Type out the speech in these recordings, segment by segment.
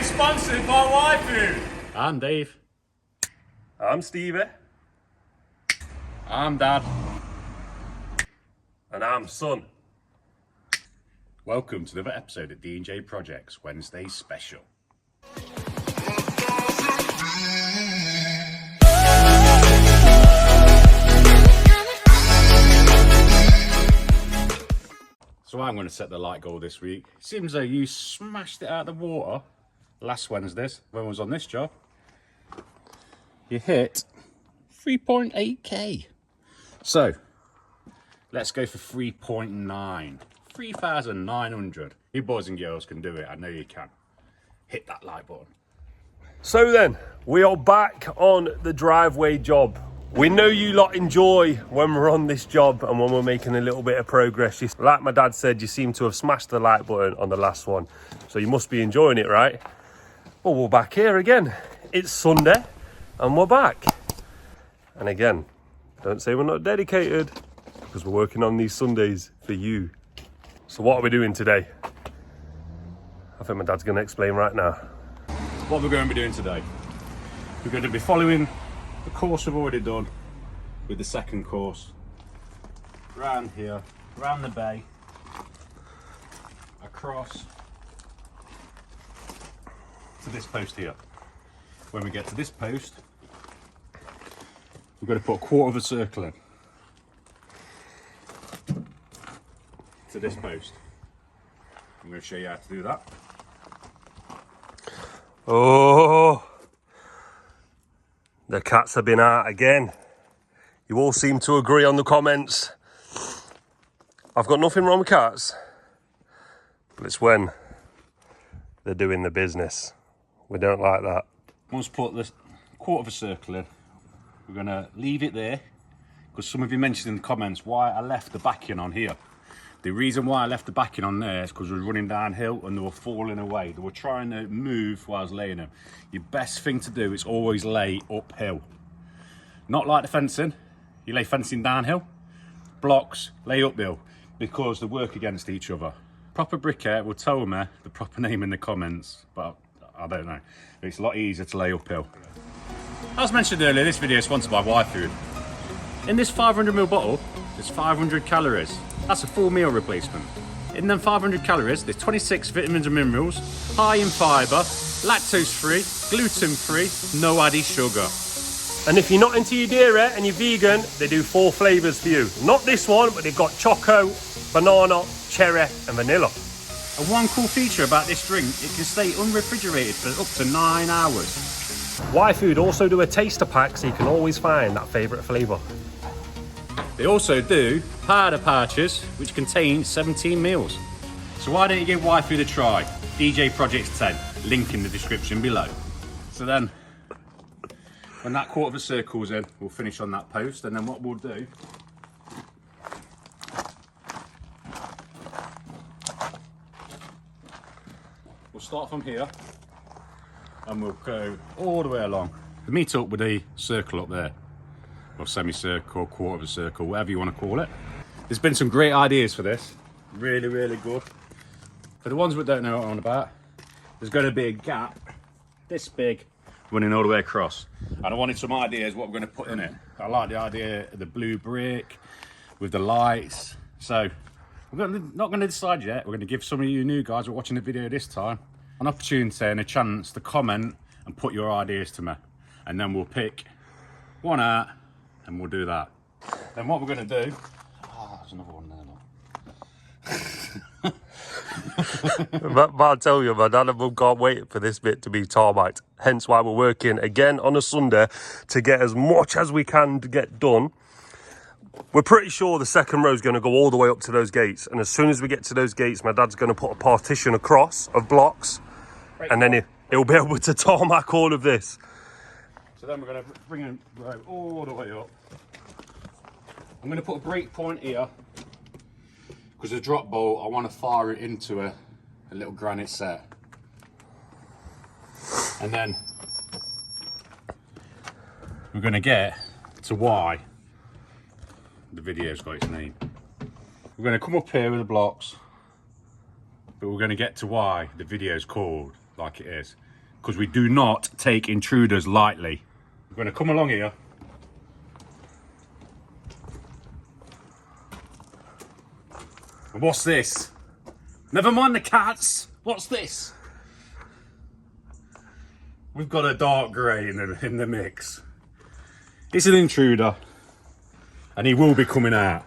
It's sponsored by Waifu. I'm Dave. I'm Stevie. I'm Dad. And I'm Son. Welcome to another episode of D&J Projects Wednesday Special. So I'm going to set the light goal this week. Seems though you smashed it out of the water last Wednesdays when I was on this job. You hit 3.8k. So let's go for 3.9. 3,900. You boys and girls can do it. I know you can. Hit that like button. So then, we are back on the driveway job. We know you lot enjoy when we're on this job and when we're making a little bit of progress. Like my dad said, you seem to have smashed the like button on the last one. So you must be enjoying it, right? Well, we're back here again. It's Sunday and we're back. And again, don't say we're not dedicated because we're working on these Sundays for you. So what are we doing today? I think my dad's going to explain right now. What we're going to be doing today, we're going to be following the course we've already done with the second course. Round here, round the bay, across to this post here. When we get to this post, we're going to put a quarter of a circle in to this post. I'm going to show you how to do that. Oh, the cats have been out again. You all seem to agree on the comments. I've got nothing wrong with cats, but it's when they're doing the business. We don't like that. Once put this quarter of a circle in, we're going to leave it there because some of you mentioned in the comments why I left the backing on here. The reason why I left the backing on there is because we were running downhill and they were falling away. They were trying to move while I was laying them. Your best thing to do is always lay uphill. Not like the fencing. You lay fencing downhill. Blocks, lay uphill because they work against each other. Proper bricklayer will tell me the proper name in the comments, but I don't know. It's a lot easier to lay uphill. As mentioned earlier, this video is sponsored by Waifu. In this 500ml bottle, there's 500 calories. That's a full meal replacement. In them 500 calories, there's 26 vitamins and minerals, high in fibre, lactose-free, gluten-free, no added sugar. And if you're not into your dairy and you're vegan, they do 4 flavours for you. Not this one, but they've got choco, banana, cherry and vanilla. And one cool feature about this drink, it can stay unrefrigerated for up to 9 hours. Waifu also do a taster pack so you can always find that favourite flavour. They also do powder pouches, which contain 17 meals. So why don't you give Waifu a try? DJ Projects 10, link in the description below. So then, when that quarter of a circle's in, we'll finish on that post, and then what we'll do, we'll start from here, and we'll go all the way along. We meet up with a circle up there. Or semicircle, quarter of a circle, whatever you want to call it. There's been some great ideas for this. Really, really good. For the ones that don't know what I'm on about, there's going to be a gap this big running all the way across. And I wanted some ideas what we're going to put in it. I like the idea of the blue brick with the lights. So we're not going to decide yet. We're going to give some of you new guys who are watching the video this time an opportunity and a chance to comment and put your ideas to me. And then we'll pick one out and we'll do that. Then what we're going to do... Oh, there's another one there, look. But I'll tell you, my dad and mum can't wait for this bit to be tarmacked. Hence why we're working again on a Sunday to get as much as we can to get done. We're pretty sure the second row is going to go all the way up to those gates. And as soon as we get to those gates, my dad's going to put a partition across of blocks. And then he'll be able to tarmac all of this. So then we're going to bring it all the way up. I'm going to put a break point here because the drop bolt, I want to fire it into a little granite set. And then we're going to get to Y. The video's got its name. We're going to come up here with the blocks, but we're going to get to Y. The video's called like it is. because we do not take intruders lightly. We're going to come along here. And what's this? Never mind the cats. What's this? We've got a dark grey in the mix. It's an intruder, and he will be coming out.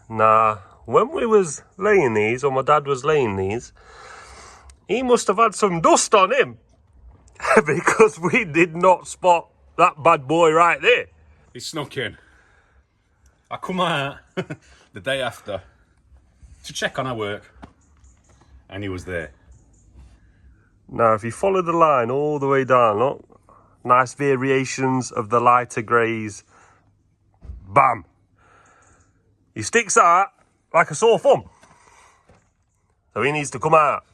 Nah, when we was laying these, or my dad was laying these, he must have had some dust on him because we did not spot that bad boy right there. He snuck in. I come out the day after to check on our work, and he was there. Now, if you follow the line all the way down, look, nice variations of the lighter greys. Bam! He sticks out like a sore thumb. So he needs to come out.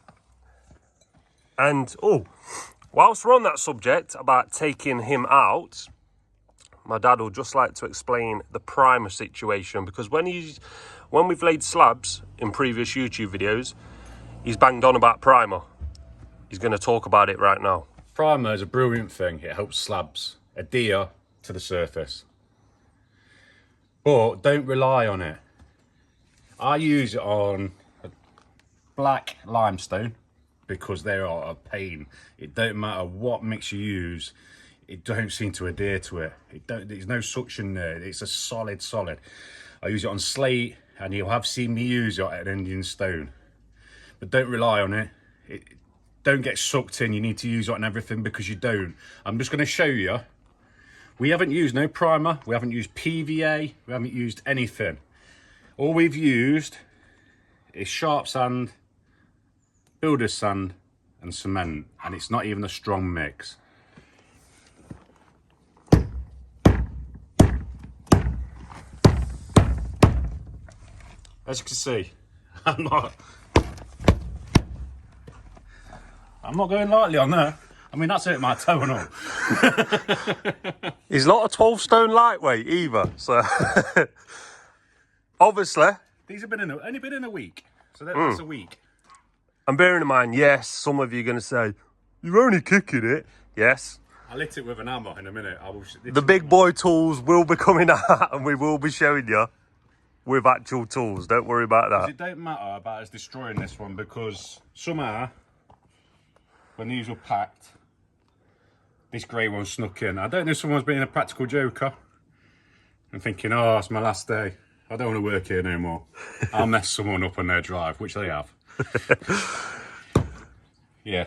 And, oh, whilst we're on that subject about taking him out, my dad will just like to explain the primer situation, because when we've laid slabs in previous YouTube videos, he's banged on about primer. He's going to talk about it right now. Primer is a brilliant thing. It helps slabs adhere to the surface. But don't rely on it. I use it on black limestone because they are a pain. It don't matter what mix you use, it don't seem to adhere to it. There's no suction there. It's a solid. I use it on slate, and you'll have seen me use it at Indian stone. But don't rely on it. Don't get sucked in. You need to use it on everything, because you don't. I'm just going to show you. We haven't used no primer. We haven't used PVA. We haven't used anything. All we've used is sharp sand, builder's sand, and cement. And it's not even a strong mix. As you can see, I'm not going lightly on there. I mean, that's hurt my toe and all. He's not a 12-stone lightweight either, so obviously These have only been in a week, so that's a week. And bearing in mind, yes, some of you are going to say, you're only kicking it. Yes. I'll hit it with an hammer in a minute. The big boy tools will be coming out, and we will be showing you with actual tools. Don't worry about that. It don't matter about us destroying this one, because somehow, when these were packed, this grey one snuck in. I don't know if someone's being a practical joker and thinking, oh, it's my last day. I don't want to work here no more. I'll mess someone up on their drive, which they have. Yeah.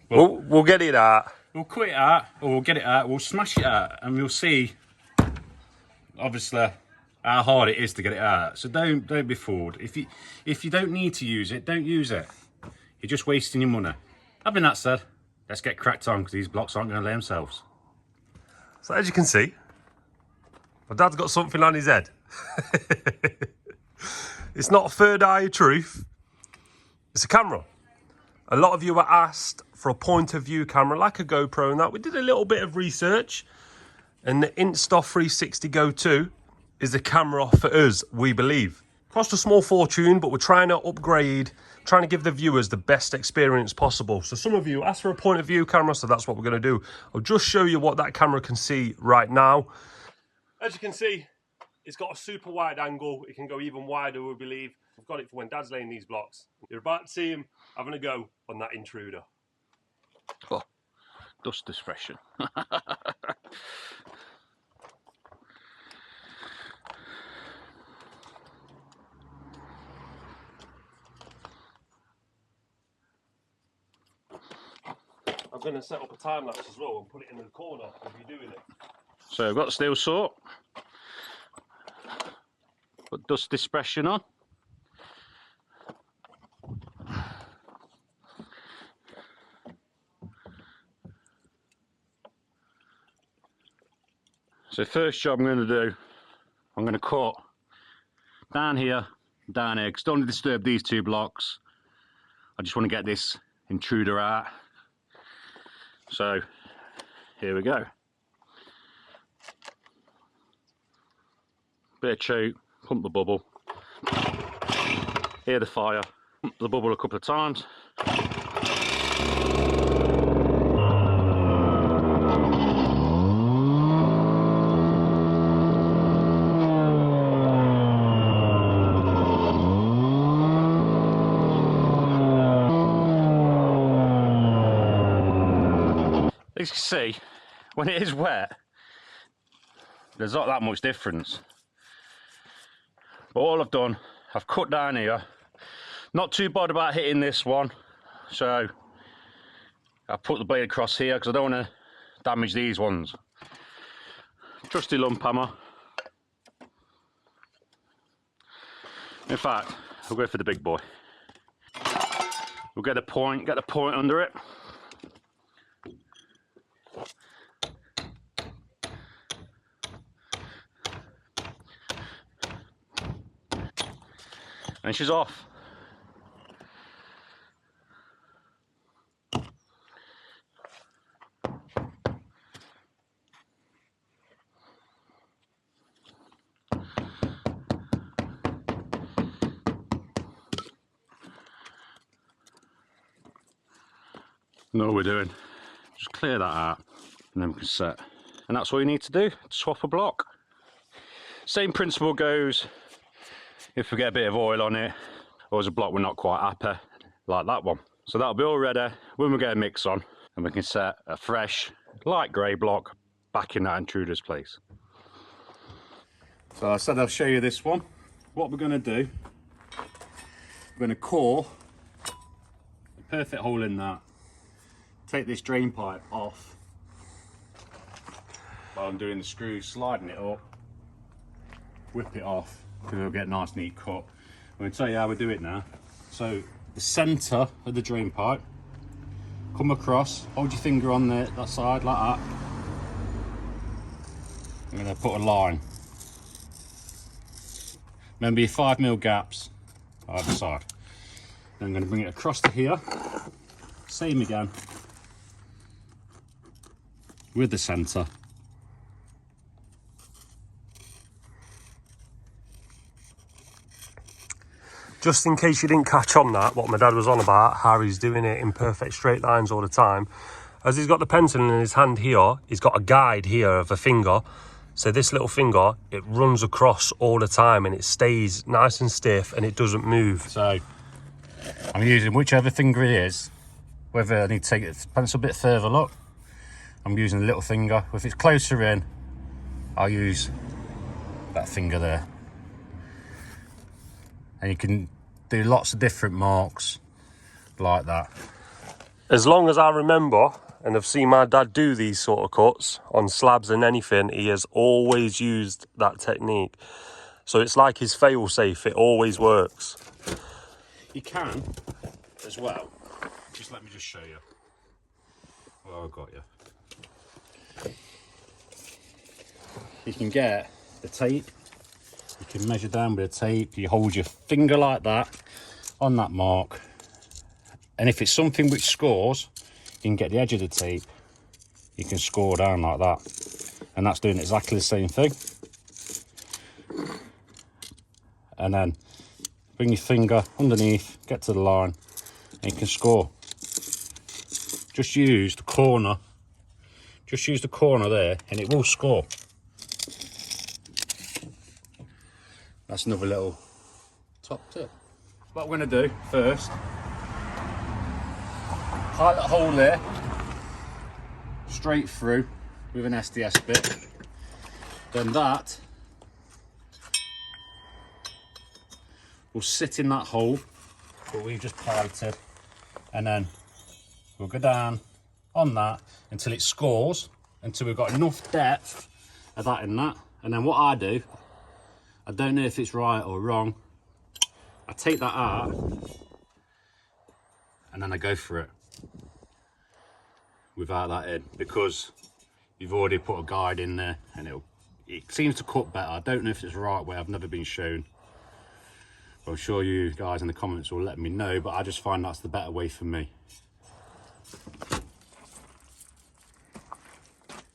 We'll get it out. We'll cut it out, or we'll get it out, we'll smash it out, and we'll see, obviously, how hard it is to get it out. So don't be fooled. If you don't need to use it, don't use it. You're just wasting your money. Having that said, let's get cracked on, because these blocks aren't going to lay themselves. So as you can see, my dad's got something on his head. It's not a third eye of truth. It's a camera. A lot of you were asked for a point of view camera, like a GoPro and that. We did a little bit of research, and the Insta360 Go 2 is a camera for us, we believe. Cost a small fortune, but we're trying to upgrade, trying to give the viewers the best experience possible. So some of you asked for a point of view camera, so that's what we're going to do. I'll just show you what that camera can see right now. As you can see, it's got a super wide angle. It can go even wider, we believe. We've got it for when Dad's laying these blocks. You're about to see him having a go on that intruder. Oh, dust is freshen. I'm going to set up a time lapse as well and put it in the corner if you're doing it. So I've got the steel saw. Put dust dispersion on. So first job I'm going to do, I'm going to cut down here, because don't want to disturb these two blocks. I just want to get this intruder out. So here we go. Bit of choke, pump the bubble, hear the fire, pump the bubble a couple of times. you can see, when it is wet, there's not that much difference. But all I've done, I've cut down here. Not too bad about hitting this one, so I put the blade across here because I don't want to damage these ones. Trusty lump hammer. In fact, we'll go for the big boy. We'll get the point under it. And she's off. Know what we're doing. Just clear that out and then we can set. And that's all you need to do, swap a block. Same principle goes if we get a bit of oil on it, or as a block we're not quite happy, like that one. So that'll be all ready when we get a mix on, and we can set a fresh, light grey block back in that intruder's place. So I said I'll show you this one. What we're going to do, we're going to core a perfect hole in that. Take this drain pipe off while I'm doing the screws, sliding it up, whip it off, because it'll get a nice neat cut. I'm going to tell you how we do it now. So the centre of the drain pipe, come across, hold your finger on that side like that. I'm going to put a line. Remember your 5mm gaps either side. Then I'm going to bring it across to here, same again, with the centre. Just in case you didn't catch on that, what my dad was on about, how he's doing it in perfect straight lines all the time. As he's got the pencil in his hand here, he's got a guide here of a finger. So this little finger, it runs across all the time and it stays nice and stiff and it doesn't move. So I'm using whichever finger it is, whether I need to take the pencil a bit further, look. I'm using the little finger. If it's closer in, I'll use that finger there. And you can do lots of different marks like that. As long as I remember, and I've seen my dad do these sort of cuts on slabs and anything, he has always used that technique. So it's like his fail-safe, it always works. You can, as well, just let me just show you. Oh, I've got you. You can get the tape, you can measure down with the tape, you hold your finger like that on that mark, and if it's something which scores, you can get the edge of the tape, you can score down like that, and that's doing exactly the same thing. And then bring your finger underneath, get to the line, and you can score. Just use the corner there and it will score. That's another little top tip. What we're going to do first, pilot a hole there, straight through with an SDS bit. Then that will sit in that hole that we've just piloted, and then we'll go down on that until it scores, until we've got enough depth of that in that. And then what I do, I don't know if it's right or wrong, I take that out and then I go for it without that in, because you've already put a guide in there and it seems to cut better. I don't know if it's the right way, I've never been shown. But I'm sure you guys in the comments will let me know, but I just find that's the better way for me.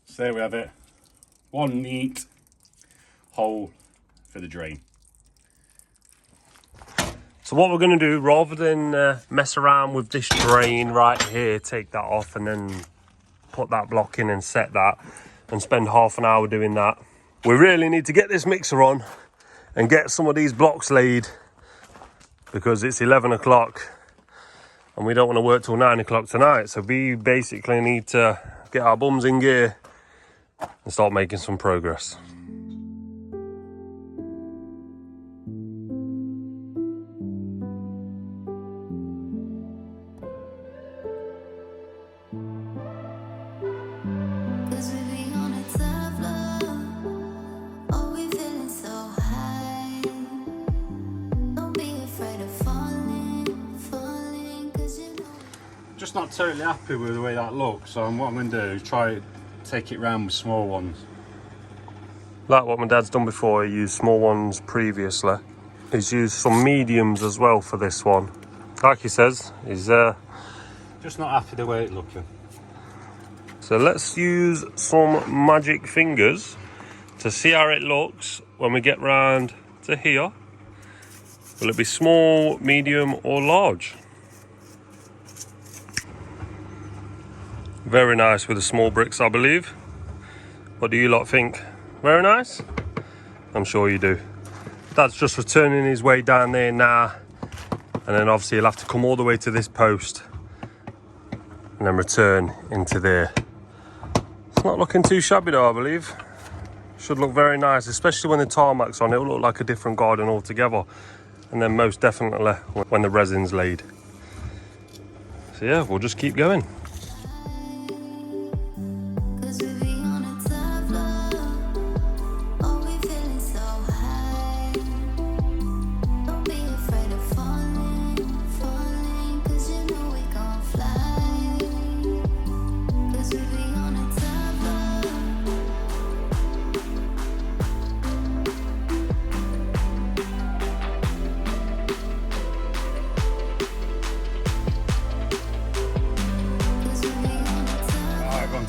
So there we have it. One neat hole for the drain. So what we're going to do, rather than mess around with this drain right here, take that off and then put that block in and set that and spend half an hour doing that, we really need to get this mixer on and get some of these blocks laid, because it's 11 o'clock and we don't want to work till 9 o'clock tonight. So we basically need to get our bums in gear and start making some progress. Just not totally happy with the way that looks, so what I'm going to do is try to take it round with small ones. Like what my dad's done before, he used small ones previously. He's used some mediums as well for this one. Like he says, he's just not happy the way it's looking. So let's use some magic fingers to see how it looks when we get round to here. Will it be small, medium or large? Very nice with the small bricks, I believe. What do you lot think? Very nice? I'm sure you do. Dad's just returning his way down there now. And then obviously he'll have to come all the way to this post and then return into there. It's not looking too shabby though, I believe. Should look very nice, especially when the tarmac's on. It'll look like a different garden altogether. And then most definitely when the resin's laid. So yeah, we'll just keep going.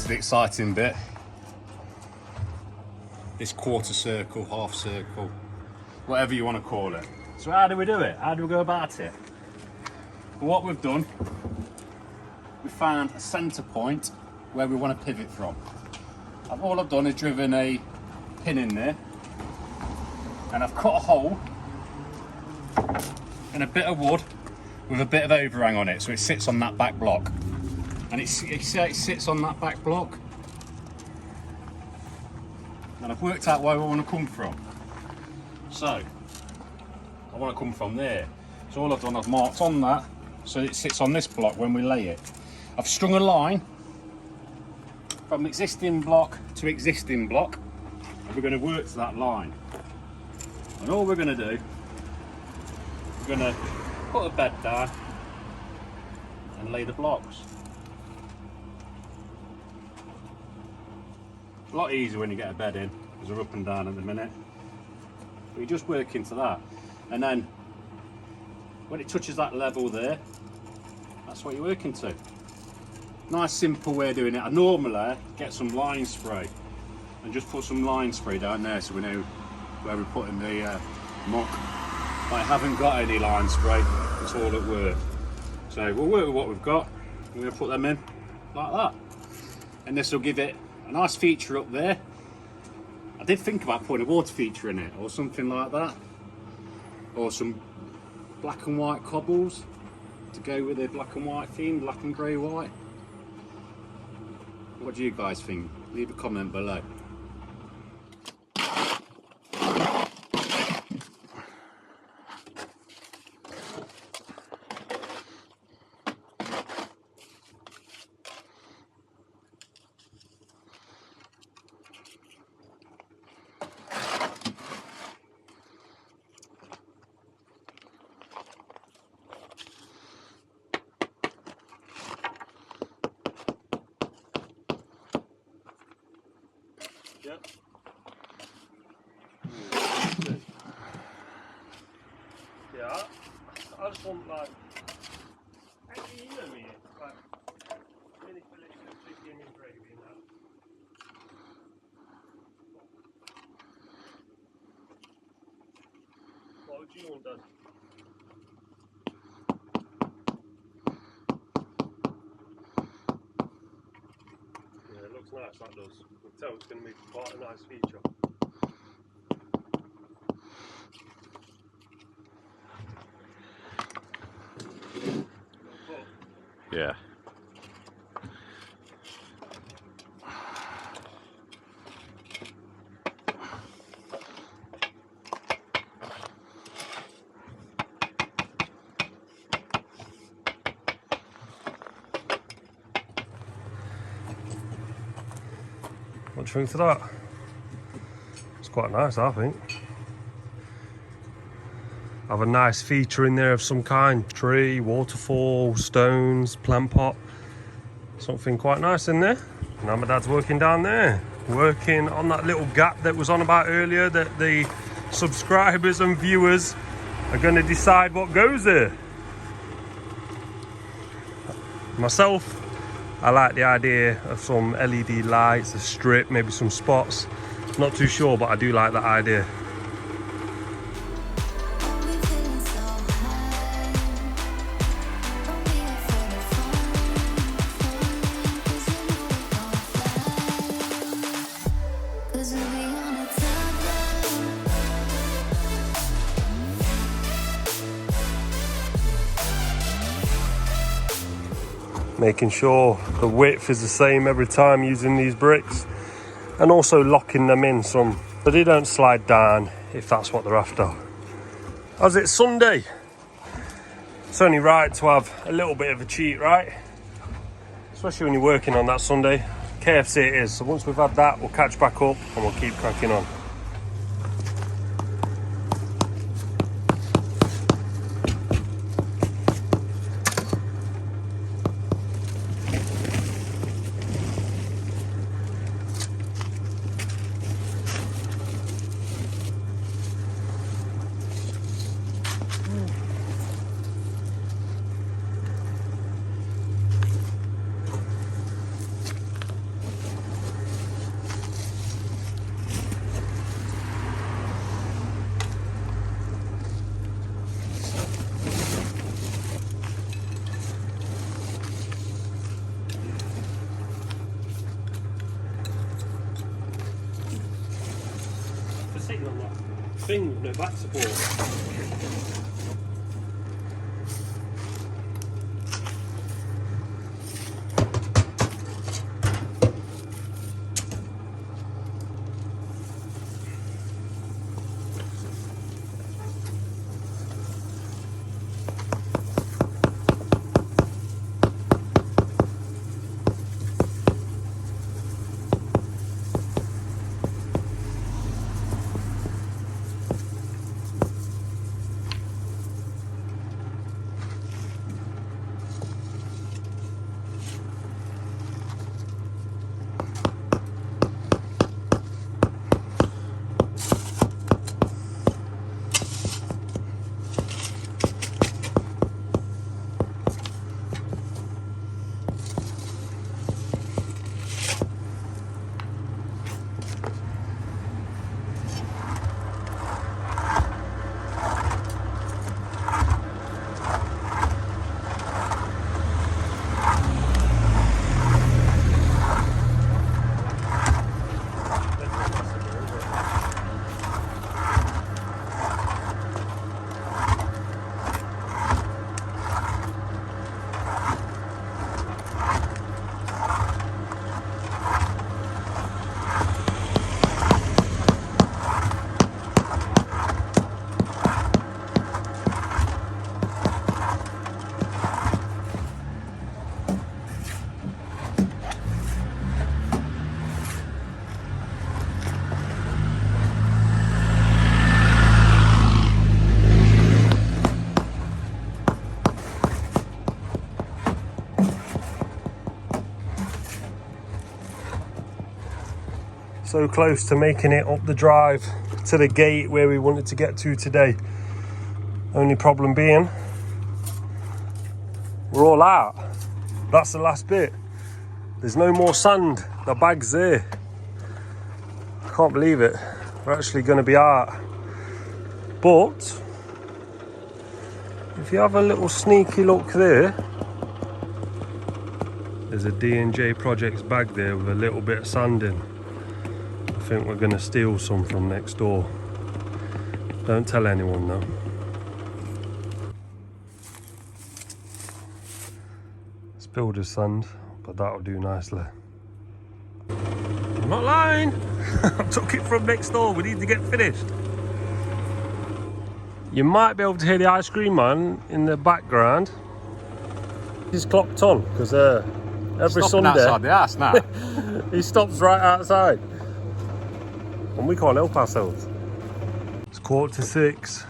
The exciting bit, this quarter circle, half circle, whatever you want to call it. So how do we do it? How do we go about it? Well, what we've done, we found a centre point where we want to pivot from. And all I've done is driven a pin in there, and I've cut a hole in a bit of wood with a bit of overhang on it, so it sits on that back block. And it sits on that back block. And I've worked out where I want to come from. So, I want to come from there. So all I've done, I've marked on that, so it sits on this block when we lay it. I've strung a line from existing block to existing block, and we're going to work to that line. And all we're going to do, we're going to put a bed down and lay the blocks. A lot easier when you get a bed in, because they're up and down at the minute. But you just work into that, and then when it touches that level there, that's what you're working to. Nice simple way of doing it. I normally get some line spray and just put some line spray down there so we know where we're putting the muck. But I haven't got any line spray, it's all at work. So we'll work with what we've got. We're going to put them in like that, and this will give it a nice feature up there. I did think about putting a water feature in it or something like that, or some black and white cobbles to go with the black and white theme, black and grey white. What do you guys think? Leave a comment below. Yep. Yeah, I just want like, actually, you know me, like, mini fillets with chicken and gravy and that. What would you want done? Yeah, it looks nice, that does. You can tell it's going to be quite a nice feature. Yeah. What do you think of that? It's quite nice, I think. Have a nice feature in there of some kind. Tree, waterfall, stones, plant pot. Something quite nice in there. Now my dad's working down there. Working on that little gap that was on about earlier, that the subscribers and viewers are going to decide what goes there. Myself, I like the idea of some LED lights, a strip, maybe some spots. Not too sure, but I do like that idea. Making sure the width is the same every time using these bricks, and also locking them in some so they don't slide down if that's what they're after. As it's Sunday, it's only right to have a little bit of a cheat, right? Especially when you're working on that Sunday. KFC it is. So once we've had that, we'll catch back up and we'll keep cracking on. Sitting on that thing with no back support. So close to making it up the drive to the gate where we wanted to get to today. Only problem being, we're all out. That's the last bit. There's no more sand. The bag's there. I can't believe it. We're actually going to be out. But if you have a little sneaky look there, there's a D&J Projects bag there with a little bit of sand in. I think we're going to steal some from next door. Don't tell anyone though. It's builder's sand, but that'll do nicely. I'm not lying. I took it from next door. We need to get finished. You might be able to hear the ice cream man in the background. He's clocked on because every Sunday outside the house now. he stops right outside. and we can't help ourselves. It's 5:45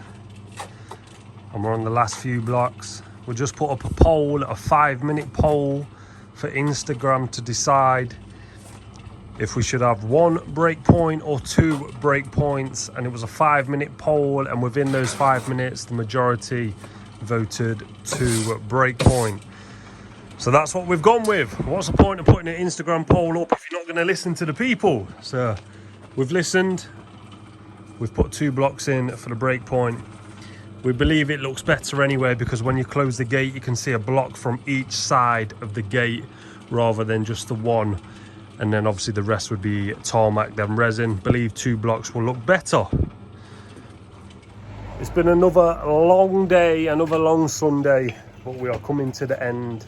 and we're on the last few blocks. We just put up a poll, a 5-minute poll for Instagram to decide if we should have 1 break point or 2 break points, and it was a 5-minute poll, and within those 5 minutes the majority voted 2 break point. So that's what we've gone with. What's the point of putting an Instagram poll up if you're not going to listen to the people? So we've listened, we've put 2 blocks in for the break point. We believe it looks better anyway, because when you close the gate you can see a block from each side of the gate rather than just the one, and then obviously the rest would be tarmac, then resin. Believe 2 blocks will look better. It's been another long day, another long Sunday, but we are coming to the end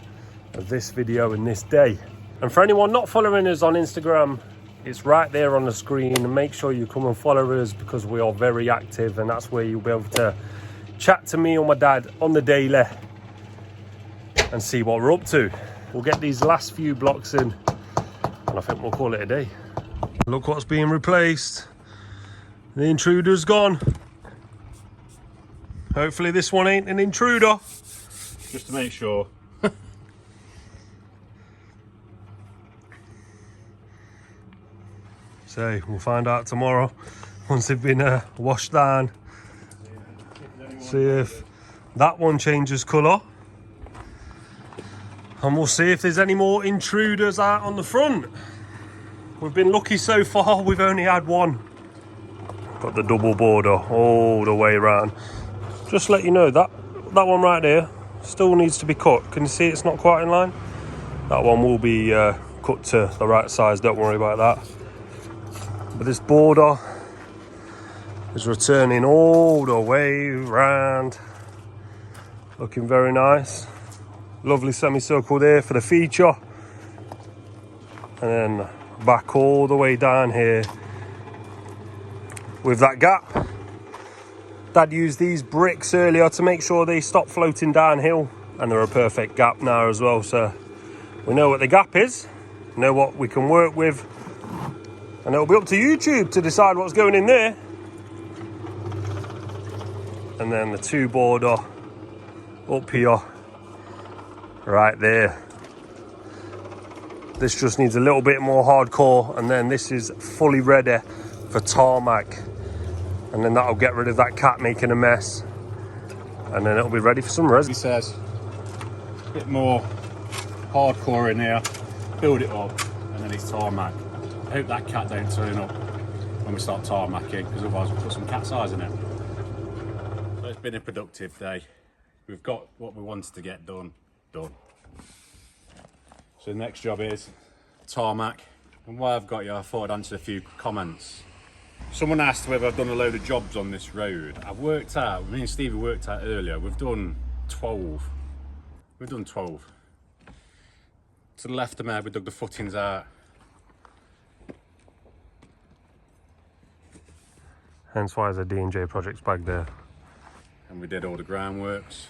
of this video and this day. And for anyone not following us on Instagram, it's right there on the screen, and make sure you come and follow us, because we are very active, and that's where you'll be able to chat to me or my dad on the daily and see what we're up to. We'll get these last few blocks in and I think we'll call it a day. Look what's being replaced. The intruder's gone. Hopefully this one ain't an intruder. Just to make sure. So we'll find out tomorrow once they've been washed down. See if that one changes colour, and we'll see if there's any more intruders out on the front. We've been lucky so far, we've only had one. Got the double border all the way around. Just to let you know, that one right there still needs to be cut. Can you see it's not quite in line? That one will be cut to the right size, don't worry about that. But this border is returning all the way round, looking very nice. Lovely semicircle there for the feature, and then back all the way down here with that gap. Dad used these bricks earlier to make sure they stop floating downhill, and they're a perfect gap now as well. So we know what the gap is, know what we can work with, and it'll be up to YouTube to decide what's going in there. And then the 2 border up here, right there. This just needs a little bit more hardcore, and then this is fully ready for tarmac. And then that'll get rid of that cat making a mess, and then it'll be ready for some resin. He says, a bit more hardcore in here, build it up, and then it's tarmac. I hope that cat don't turn up when we start tarmacking, because otherwise we'll put some cat's eyes in it. So it's been a productive day. We've got what we wanted to get done. So the next job is tarmac. And while I've got you, I thought I'd answer a few comments. Someone asked whether I've done a load of jobs on this road. I've worked out, me and Stevie worked out earlier, we've done 12. We've done 12. To the left of me, we dug the footings out. Hence why there's a D&J projects back there. And we did all the groundworks.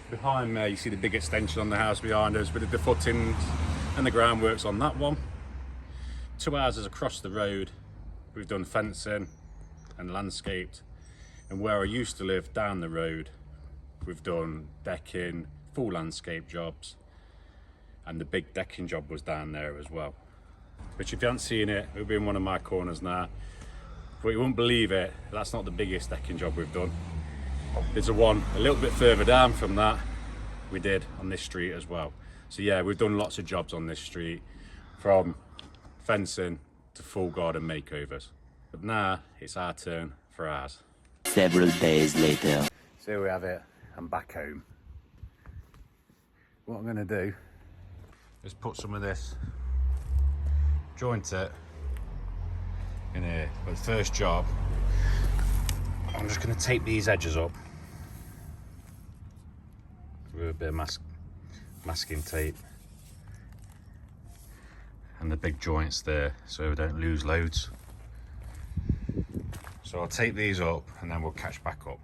Behind me, you see the big extension on the house behind us. We did the footings and the groundworks on that one. 2 houses across the road, we've done fencing and landscaped. And where I used to live down the road, we've done decking, full landscape jobs. And the big decking job was down there as well. Which if you haven't seen it, it'll be in one of my corners now. But you won't believe it, that's not the biggest decking job we've done. There's one a little bit further down from that we did on this street as well. So yeah, we've done lots of jobs on this street, from fencing to full garden makeovers. But now it's our turn for ours. Several days later. So here we have it, I'm back home. What I'm gonna do is put some of this, joint it in here. But the first job, I'm just going to tape these edges up with a bit of masking tape, and the big joints there so we don't lose loads. So I'll tape these up and then we'll catch back up.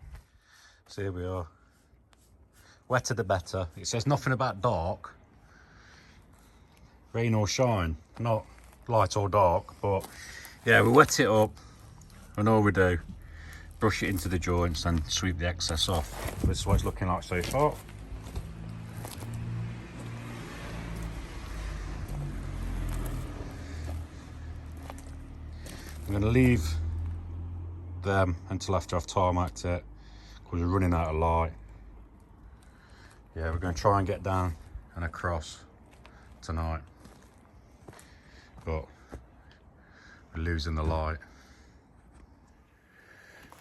So here we are. Wetter the better. It says nothing about dark, rain or shine, not light or dark, but Yeah, we wet it up, and all we do, brush it into the joints and sweep the excess off. This is what it's looking like so far. I'm going to leave them until after I've tarmacked it, because we're running out of light. Yeah, we're going to try and get down and across tonight, but we're losing the light.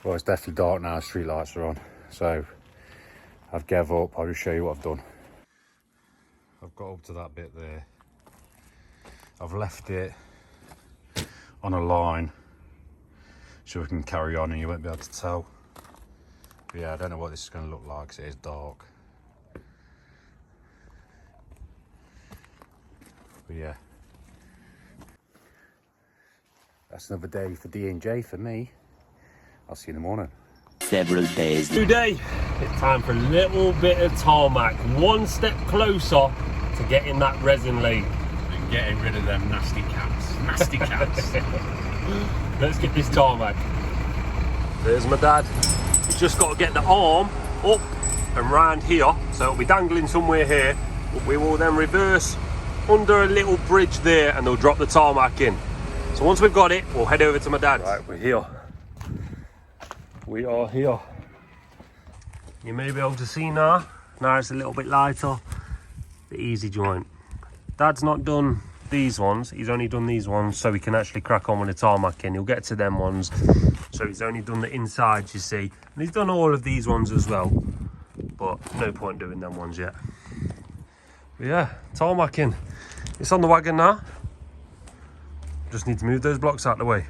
Well, it's definitely dark now, street lights are on, so I've gave up. I'll just show you what I've done. I've got up to that bit there. I've left it on a line so we can carry on and you won't be able to tell. But yeah, I don't know what this is going to look like because it is dark. But yeah, that's another day for D&J for me. I'll see you in the morning. Several days. Today, it's time for a little bit of tarmac. One step closer to getting that resin laid. And getting rid of them nasty cats. Nasty cats. Let's get this tarmac. There's my dad. He's just got to get the arm up and round here, so it'll be dangling somewhere here. We will then reverse under a little bridge there and they'll drop the tarmac in. So once we've got it, we'll head over to my dad. Right, we're here. We are here. You may be able to see now. Now it's a little bit lighter. The easy joint. Dad's not done these ones. He's only done these ones so he can actually crack on with the tarmac in. He'll get to them ones. So he's only done the insides, you see. And he's done all of these ones as well. But no point doing them ones yet. But yeah, tarmacking. It's on the wagon now. Just need to move those blocks out of the way.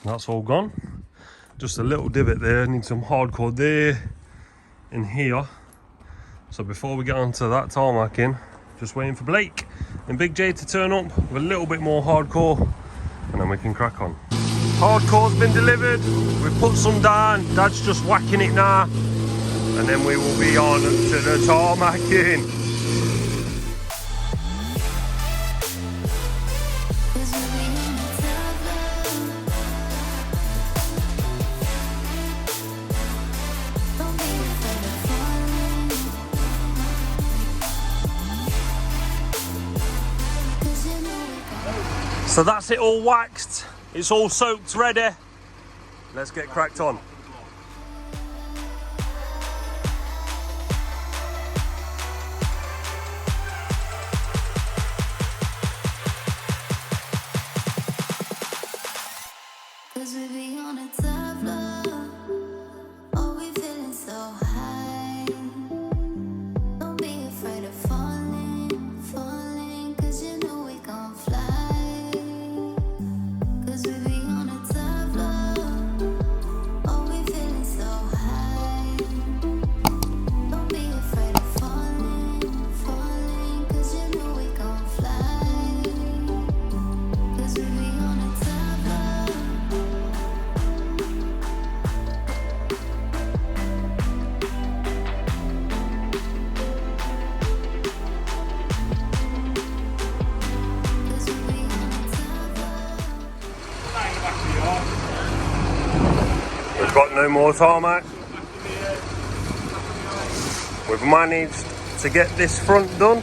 That's all gone. Just a little divot there. Need some hardcore there and here. So before we get onto that tarmacking, just waiting for Blake and Big J to turn up with a little bit more hardcore, and then we can crack on. Hardcore's been delivered. We've put some down. Dad's just whacking it now, and then we will be on to the tarmacking. So that's it all waxed, it's all soaked ready. Let's get cracked on. Got no more tarmac. We've managed to get this front done.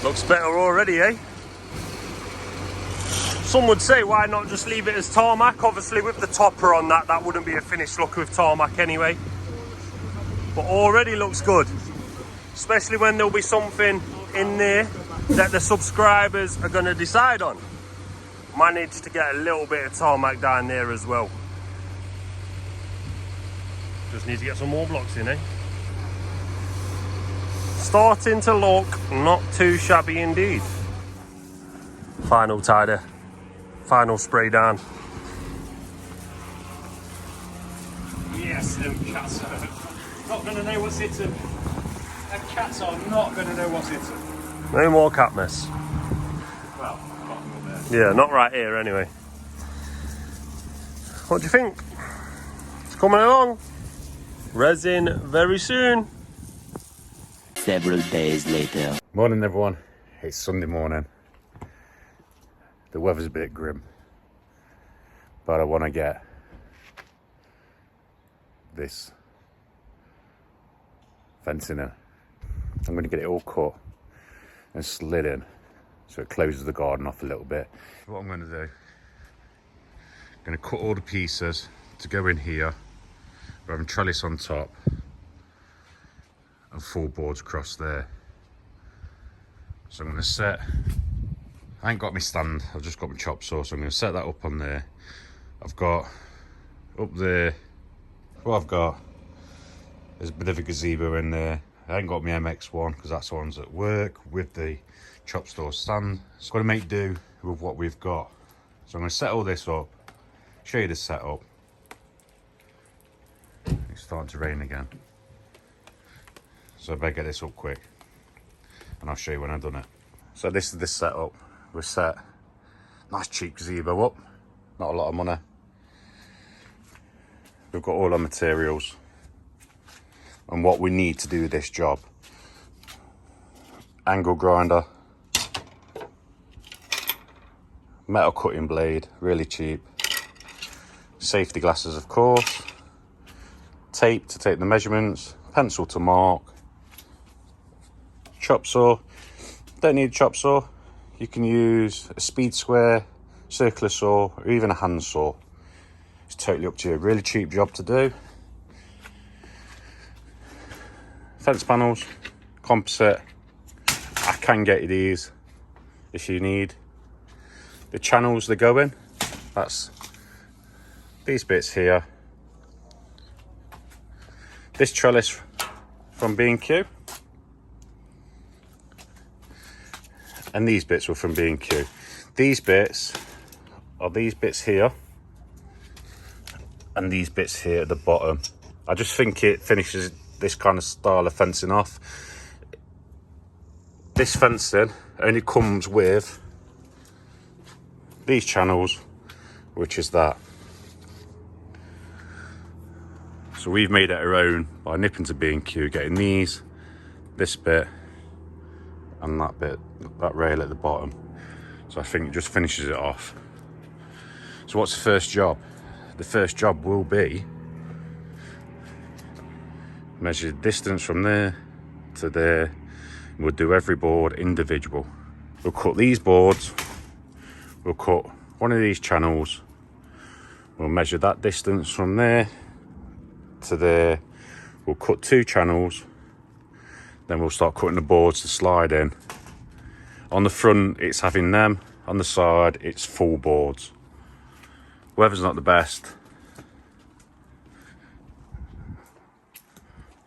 Looks better already, eh? Some would say, why not just leave it as tarmac? Obviously with the topper on that, that wouldn't be a finished look with tarmac anyway. But already looks good. Especially when there'll be something in there that the subscribers are going to decide on. Managed to get a little bit of tarmac down there as well. Just need to get some more blocks in, eh? Starting to look not too shabby indeed. Final tidy. Final spray down. Yes, them cats are not going to know what's hit them. Them cats are not going to know what's hit them. No more cat mess. Well, not there. Yeah, not right here anyway. What do you think? It's coming along. Resin very soon. Several days later. Morning everyone. It's Sunday morning. The weather's a bit grim, but I want to get this fencing in. I'm going to get it all cut and slid in so it closes the garden off a little bit. What I'm going to do, I'm going to cut all the pieces to go in here. We're having trellis on top and 4 boards across there. So I'm going to set, I ain't got my stand, I've just got my chop saw, so I'm going to set that up on there. I've got up there, what I've got is a bit of a gazebo in there. I ain't got my MX1 because that's the one's at work with the chop saw stand. So I've got to make do with what we've got. So I'm going to set all this up, show you the setup. It's starting to rain again, so I better get this up quick and I'll show you when I've done it. So this is the setup. We're set, nice cheap gazebo up, not a lot of money. We've got all our materials and what we need to do this job. Angle grinder, metal cutting blade, really cheap, safety glasses of course, tape to take the measurements, pencil to mark, chop saw. Don't need a chop saw, you can use a speed square, circular saw, or even a hand saw. It's totally up to you. Really cheap job to do. Fence panels, composite. I can get you these if you need. The channels they go in, that's these bits here. This trellis from B&Q. And these bits were from B&Q. These bits are these bits here. And these bits here at the bottom. I just think it finishes this kind of style of fencing off. This fencing only comes with these channels, which is that. So we've made it our own by nipping to B&Q, getting these, this bit, and that bit, that rail at the bottom. So I think it just finishes it off. So what's the first job? The first job will be measure the distance from there to there. We'll do every board individual. We'll cut these boards, we'll cut one of these channels, we'll measure that distance from there to there, we'll cut 2 channels, then we'll start cutting the boards to slide in. On the front it's having them, on the side it's full boards. Weather's not the best.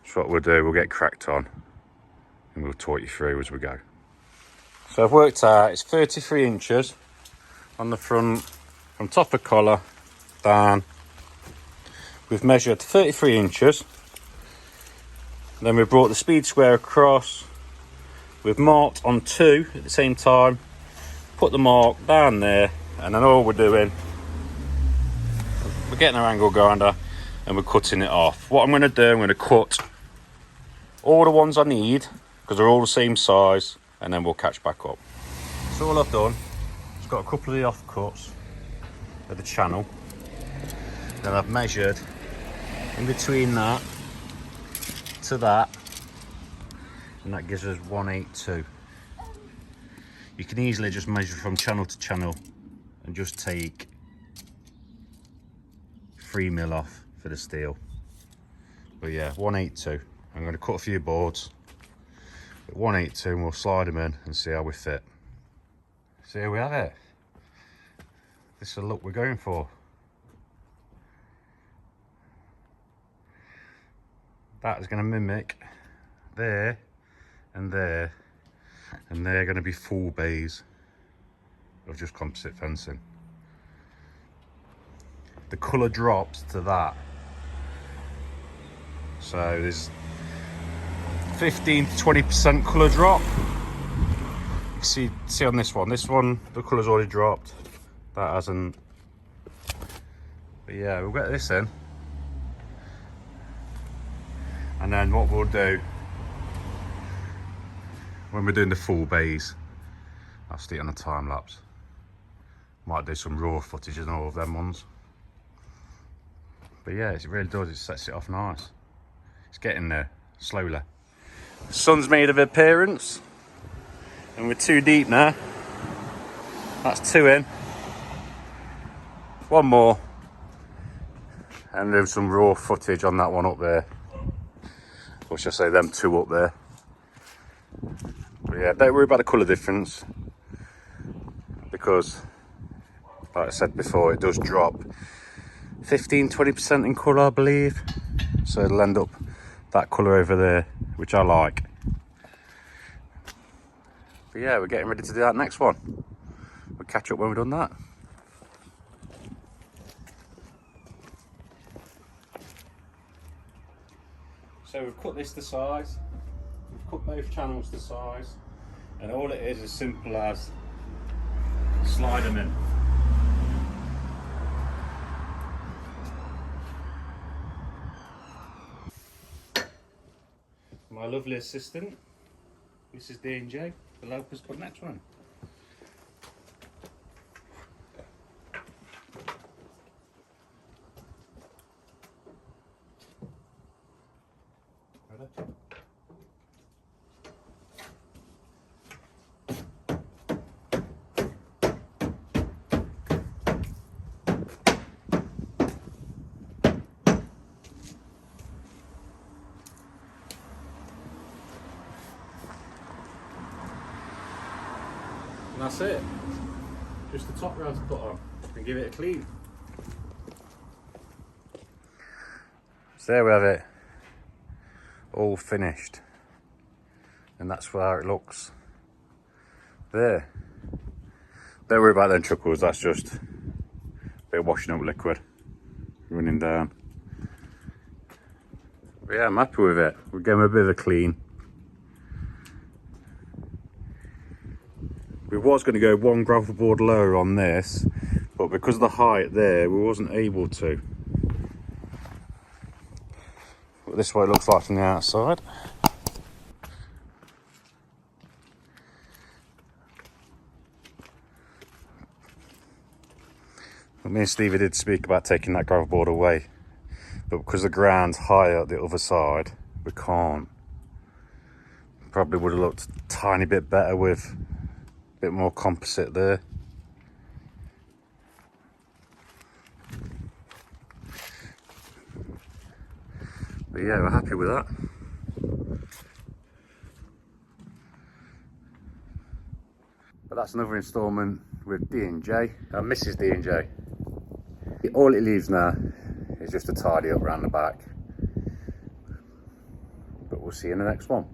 So what we'll do, we'll get cracked on and we'll talk you through as we go. So I've worked out it's 33 inches on the front, from top of collar down. We've measured 33 inches. Then we've brought the speed square across. We've marked on 2 at the same time. Put the mark down there, and then all we're doing, we're getting our angle grinder and we're cutting it off. What I'm going to do, I'm going to cut all the ones I need because they're all the same size, and then we'll catch back up. So all I've done is got a couple of the offcuts of the channel. Then I've measured in between that to that, and that gives us 182. You can easily just measure from channel to channel and just take 3mm off for the steel. But yeah, 182. I'm going to cut a few boards at 182 and we'll slide them in and see how we fit. So here we have it. This is the look we're going for. That is going to mimic there and there, and they're going to be full bays of just composite fencing. The colour drops to that, so there's 15 to 20% colour drop. You can see on this one the colour's already dropped, that hasn't. But yeah, we'll get this in, and then what we'll do when we're doing the full bays, I'll stick it on a time lapse. Might do some raw footage and all of them ones. But yeah, it really does, it sets it off nice. It's getting there, slowly. The sun's made an appearance, and we're 2 deep now. That's 2 in. 1 more. And there's some raw footage on that one up there. Or should I say them 2 up there. But yeah, don't worry about the colour difference. Because, like I said before, it does drop 15-20% in colour, I believe. So it'll end up that colour over there, which I like. But yeah, we're getting ready to do that next one. We'll catch up when we've done that. So we've cut this to size. We've cut both channels to size. And all it is as simple as slide them in. My lovely assistant, Mrs. D&J, will help us put the next one. Ready? And that's it. Just the top rail to put on and give it a clean. So there we have it. All finished. And that's how it looks. There. Don't worry about them chuckles, that's just a bit of washing up liquid running down. But yeah, I'm happy with it. We're getting a bit of a clean. We was going to go 1 gravel board lower on this, but because of the height there, we wasn't able to. But this is what it looks like from the outside. But me and Stevie did speak about taking that gravel board away, but because the ground's higher at the other side, we can't. Probably would have looked a tiny bit better with bit more composite there. But yeah, we're happy with that. But that's another instalment with D&J and Mrs. D&J. All it leaves now is just to tidy up around the back. But we'll see you in the next one.